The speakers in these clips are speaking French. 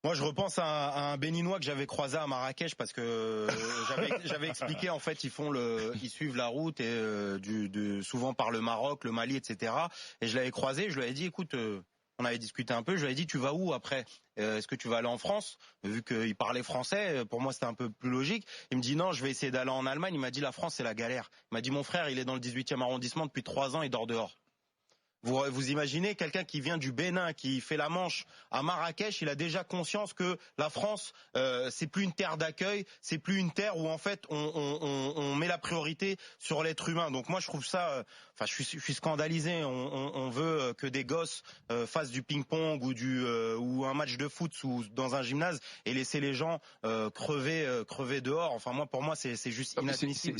Moi, je repense à un Béninois que j'avais croisé à Marrakech parce que j'avais expliqué, en fait, ils suivent la route et souvent par le Maroc, le Mali, etc. Et je l'avais croisé, je lui avais dit, écoute, on avait discuté un peu, je lui avais dit, tu vas où après? Est-ce que tu vas aller en France? Vu qu'il parlait français, pour moi, c'était un peu plus logique. Il me dit, non, je vais essayer d'aller en Allemagne. Il m'a dit, la France, c'est la galère. Il m'a dit, mon frère, il est dans le 18e arrondissement depuis 3 ans, il dort dehors. Vous imaginez quelqu'un qui vient du Bénin, qui fait la Manche à Marrakech, il a déjà conscience que la France, c'est plus une terre d'accueil, c'est plus une terre où en fait on met la priorité sur l'être humain. Donc moi je trouve ça, je suis scandalisé. On veut que des gosses fassent du ping-pong ou un match de foot dans un gymnase et laisser les gens crever dehors. Enfin moi pour moi c'est juste inadmissible.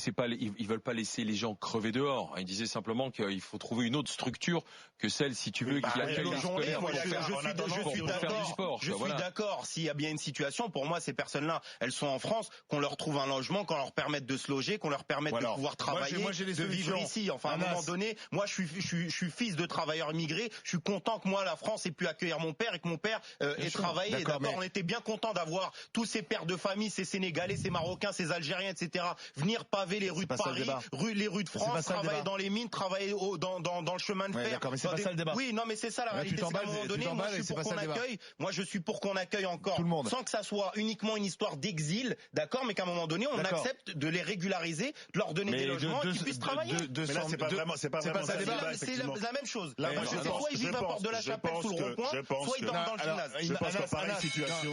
Ils veulent pas laisser les gens crever dehors. Ils disaient simplement qu'il faut trouver une autre structure que celle, si tu veux, qui accueille les scolaires pour faire du sport. Je suis d'accord. S'il y a bien une situation, pour moi, ces personnes-là, elles sont en France, qu'on leur trouve un logement, qu'on leur permette de se loger, qu'on leur permette de pouvoir travailler, de vivre ici. Enfin, à un moment donné, moi, je suis fils de travailleurs immigrés. Je suis content que moi, la France ait pu accueillir mon père et que mon père ait travaillé. D'accord, on était bien content d'avoir tous ces pères de famille, ces Sénégalais, ces Marocains, ces Algériens, etc. venir paver les rues de Paris, les rues de France, travailler dans les mines, travailler dans le chemin de fer. Mais c'est pas ça le débat. Oui, non, mais c'est ça la réalité. C'est qu'à un moment donné, moi je suis pour qu'on accueille encore, sans que ça soit uniquement une histoire d'exil, d'accord, mais qu'à un moment donné, on accepte de les régulariser, de leur donner des logements, qu'ils puissent travailler. Mais là, c'est pas vraiment ça le débat. C'est la même chose. Soit ils vivent à Porte de la Chapelle sous le rond-point, soit ils dorment dans le gymnase. Je pense qu'en pareille situation.